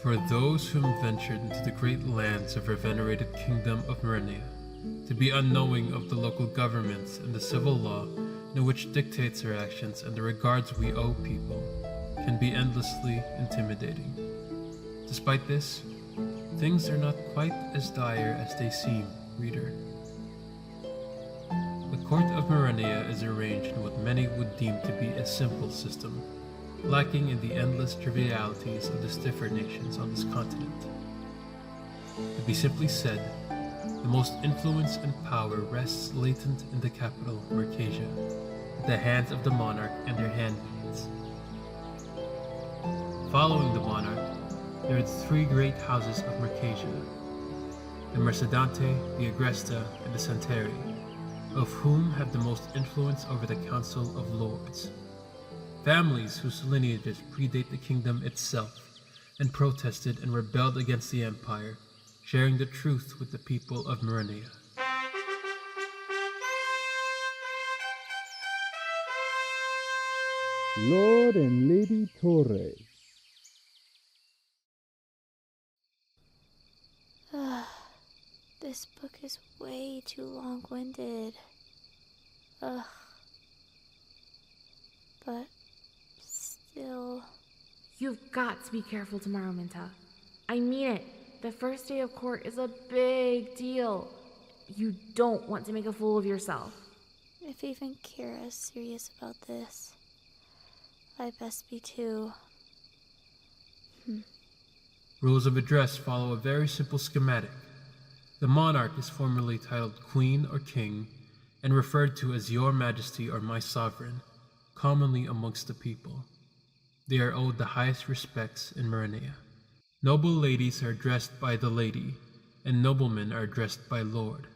For those whom ventured into the great lands of our venerated kingdom of Merinia, to be unknowing of the local governments and the civil law in which dictates our actions and the regards we owe people can be endlessly intimidating. Despite this, things are not quite as dire as they seem, reader. The court of Merinia is arranged in what many would deem to be a simple system, lacking in the endless trivialities of the stiffer nations on this continent. To be simply said, the most influence and power rests latent in the capital, Mercasia, at the hands of the monarch and their handmaids. Following the monarch, there are three great houses of Mercasia, the Mercadante, the Agresta, and the Santeri, of whom have the most influence over the Council of Lords. Families whose lineages predate the kingdom itself and protested and rebelled against the empire, sharing the truth with the people of Mireniya. Lord and Lady Torres. This book is way too long-winded. But still... You've got to be careful tomorrow, Minta. I mean it. The first day of court is a big deal. You don't want to make a fool of yourself. If even Keira is serious about this, I best be too. Rules of address follow a very simple schematic. The monarch is formally titled Queen or King, and referred to as Your Majesty or My Sovereign, commonly amongst the people. They are owed the highest respects in Merenia. Noble ladies are addressed by the Lady, and noblemen are addressed by Lord.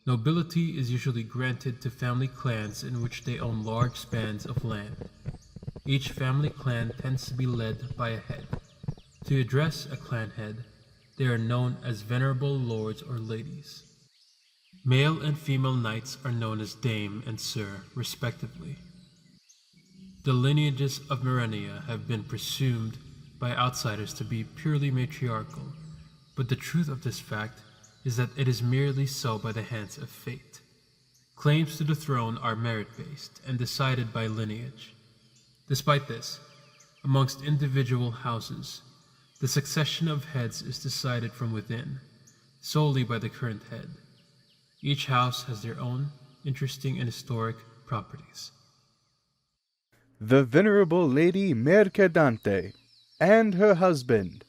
Nobility is usually granted to family clans in which they own large spans of land. Each family clan tends to be led by a head. To address a clan head, they are known as venerable lords or ladies. Male and female knights are known as Dame and Sir, respectively. The lineages of Merenia have been presumed by outsiders to be purely matriarchal, but the truth of this fact is that it is merely so by the hands of fate. Claims to the throne are merit-based and decided by lineage. Despite this, amongst individual houses, the succession of heads is decided from within, solely by the current head. Each house has their own interesting and historic properties. The Venerable Lady Mercadante and her husband.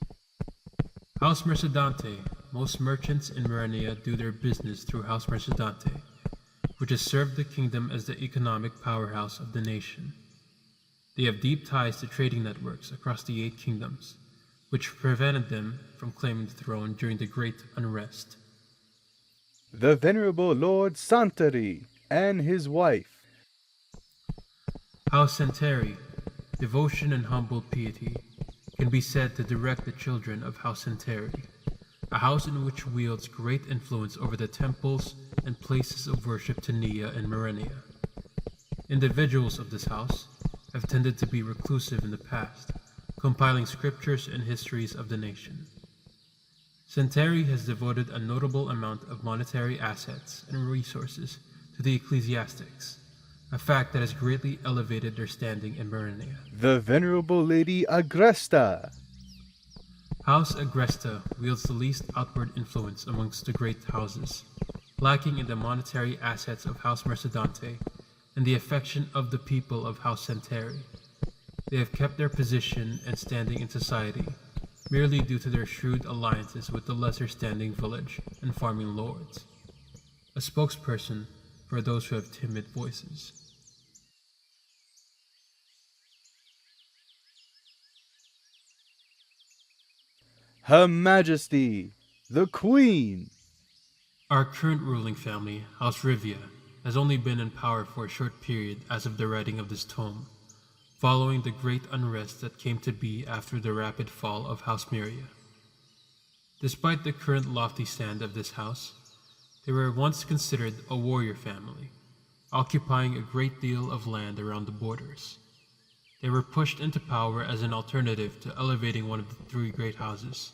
House Mercadante. Most merchants in Merenia do their business through House Mercadante, which has served the kingdom as the economic powerhouse of the nation. They have deep ties to trading networks across the 8 kingdoms, which prevented them from claiming the throne during the Great Unrest. The Venerable Lord Santeri and his wife. House Santeri, devotion and humble piety, can be said to direct the children of House Santeri, a house in which wields great influence over the temples and places of worship to Nia and Merenia. Individuals of this house have tended to be reclusive in the past, compiling scriptures and histories of the nation. Santeri has devoted a notable amount of monetary assets and resources to the ecclesiastics, a fact that has greatly elevated their standing in Merenia. The Venerable Lady Agresta. House Agresta wields the least outward influence amongst the great houses, lacking in the monetary assets of House Mercadante and the affection of the people of House Santeri. They have kept their position and standing in society merely due to their shrewd alliances with the lesser standing village and farming lords. A spokesperson for those who have timid voices. Her Majesty, the Queen. Our current ruling family, House Rivia, has only been in power for a short period as of the writing of this tome, following the great unrest that came to be after the rapid fall of House Miria. Despite the current lofty stand of this house, They were once considered a warrior family, occupying a great deal of land around the borders. They were pushed into power as an alternative to elevating one of the three great houses.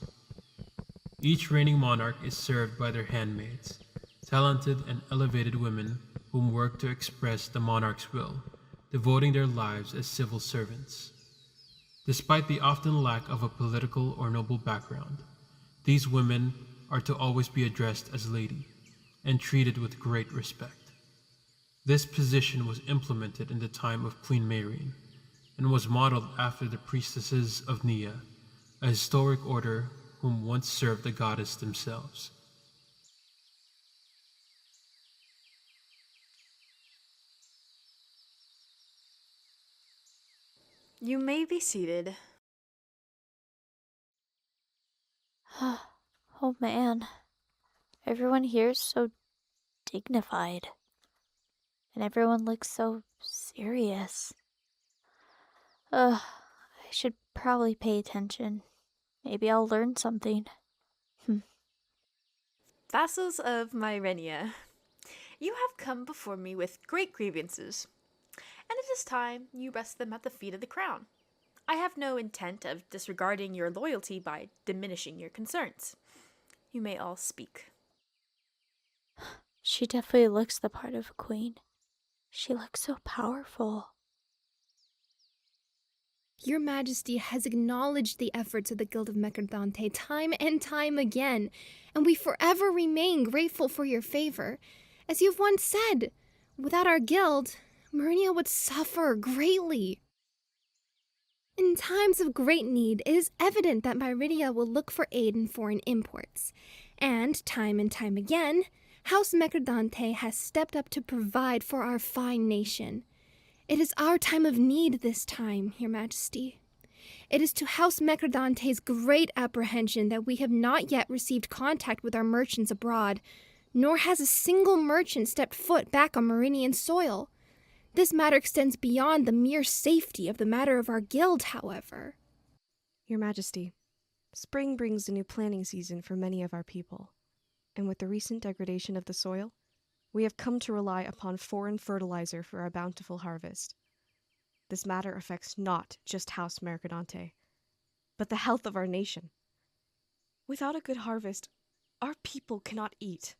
Each reigning monarch is served by their handmaids, talented and elevated women whom work to express the monarch's will, devoting their lives as civil servants. Despite the often lack of a political or noble background, these women are to always be addressed as lady and treated with great respect. This position was implemented in the time of Queen Merinia and was modeled after the priestesses of Nyxiane, a historic order whom once served the goddess themselves. You may be seated. Oh man, everyone here is so dignified. And everyone looks so serious. I should probably pay attention. Maybe I'll learn something. Vassals of Mireniya, you have come before me with great grievances, and it is time you rest them at the feet of the crown. I have no intent of disregarding your loyalty by diminishing your concerns. You may all speak. She definitely looks the part of a queen. She looks so powerful. Your Majesty has acknowledged the efforts of the Guild of Mercadante time and time again, and we forever remain grateful for your favor. As you've once said, without our guild, Merinia would suffer greatly. In times of great need, it is evident that Merinia will look for aid in foreign imports, and time again, House Mercadante has stepped up to provide for our fine nation. It is our time of need this time, Your Majesty. It is to House Mercadante's great apprehension that we have not yet received contact with our merchants abroad, nor has a single merchant stepped foot back on Merenian soil. This matter extends beyond the mere safety of the matter of our guild, however. Your Majesty, spring brings a new planting season for many of our people, and with the recent degradation of the soil, we have come to rely upon foreign fertilizer for our bountiful harvest. This matter affects not just House Mercadante, but the health of our nation. Without a good harvest, our people cannot eat.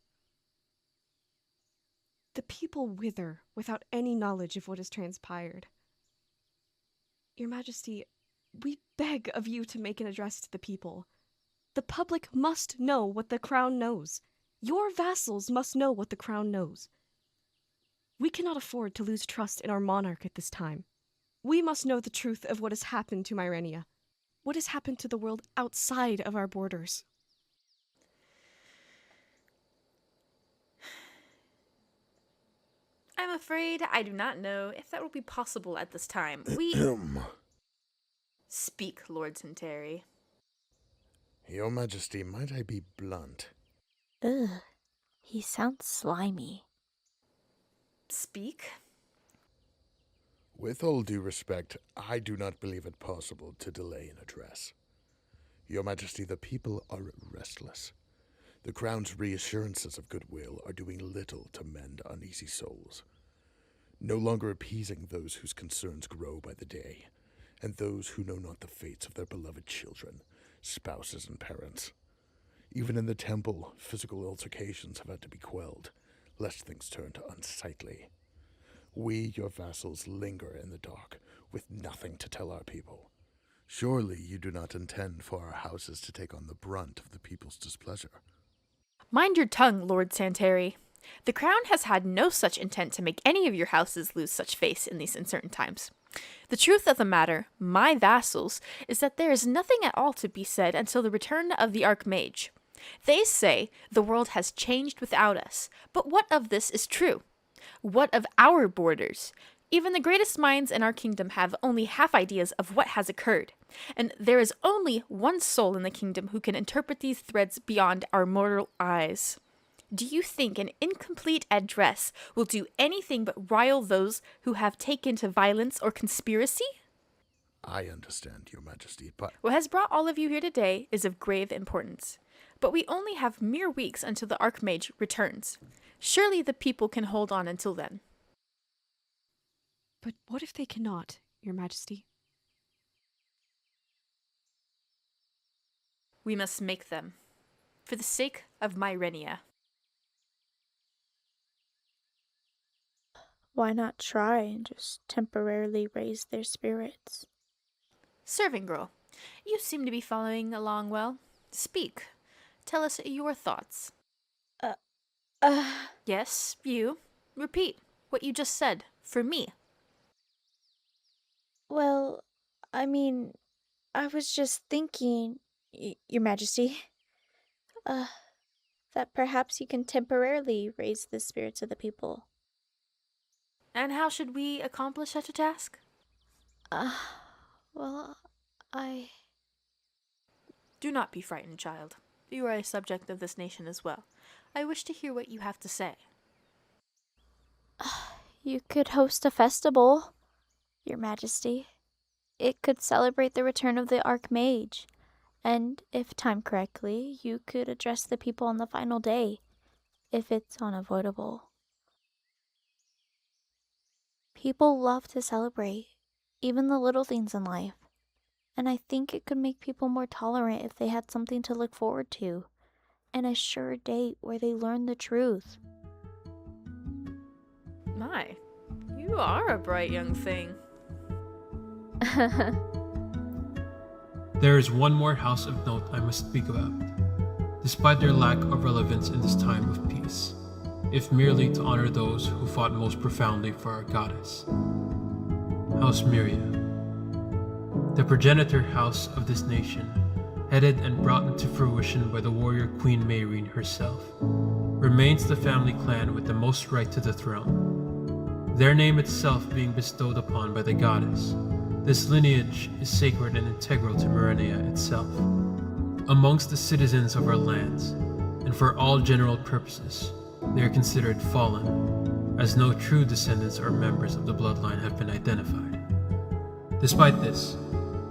The people wither without any knowledge of what has transpired. Your Majesty, we beg of you to make an address to the people. The public must know what the crown knows. Your vassals must know what the crown knows. We cannot afford to lose trust in our monarch at this time. We must know the truth of what has happened to Mireniya, what has happened to the world outside of our borders. I'm afraid I do not know if that will be possible at this time. Speak, Lord Santeri. Your Majesty, might I be blunt? Ugh, he sounds slimy. Speak? With all due respect, I do not believe it possible to delay an address. Your Majesty, the people are restless. The Crown's reassurances of goodwill are doing little to mend uneasy souls, no longer appeasing those whose concerns grow by the day, and those who know not the fates of their beloved children, spouses, and parents. Even in the temple, physical altercations have had to be quelled, lest things turn to unsightly. We, your vassals, linger in the dark, with nothing to tell our people. Surely you do not intend for our houses to take on the brunt of the people's displeasure. Mind your tongue, Lord Santeri. The crown has had no such intent to make any of your houses lose such face in these uncertain times. The truth of the matter, my vassals, is that there is nothing at all to be said until the return of the Archmage. They say the world has changed without us, but what of this is true? What of our borders? Even the greatest minds in our kingdom have only half ideas of what has occurred, and there is only one soul in the kingdom who can interpret these threads beyond our mortal eyes. Do you think an incomplete address will do anything but rile those who have taken to violence or conspiracy? I understand, Your Majesty, but... What has brought all of you here today is of grave importance. But we only have mere weeks until the Archmage returns. Surely the people can hold on until then. But what if they cannot, Your Majesty? We must make them. For the sake of Mireniya. Why not try and just temporarily raise their spirits? Serving girl, you seem to be following along well. Speak. Tell us your thoughts. Yes, you. Repeat what you just said, for me. Well, I mean, I was just thinking, Your Majesty, that perhaps you can temporarily raise the spirits of the people. And how should we accomplish such a task? Well, I... Do not be frightened, child. You are a subject of this nation as well. I wish to hear what you have to say. You could host a festival, Your Majesty. It could celebrate the return of the Archmage. And if timed correctly, you could address the people on the final day, if it's unavoidable. People love to celebrate, even the little things in life. And I think it could make people more tolerant if they had something to look forward to, and a sure date where they learn the truth. My, you are a bright young thing. There is one more house of note I must speak about, despite their lack of relevance in this time of peace, if merely to honor those who fought most profoundly for our goddess. House Miria, the progenitor house of this nation, headed and brought into fruition by the warrior Queen Merinia herself, remains the family clan with the most right to the throne. Their name itself being bestowed upon by the goddess, this lineage is sacred and integral to Mercadante itself. Amongst the citizens of our lands, and for all general purposes, they are considered fallen, as no true descendants or members of the bloodline have been identified. Despite this,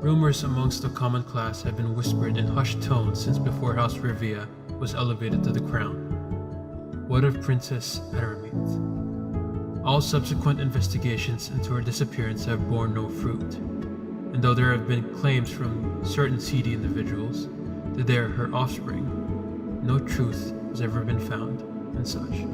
rumors amongst the common class have been whispered in hushed tones since before House Miria was elevated to the crown. What of Princess Herarld? All subsequent investigations into her disappearance have borne no fruit, and though there have been claims from certain seedy individuals that they are her offspring, no truth has ever been found and such.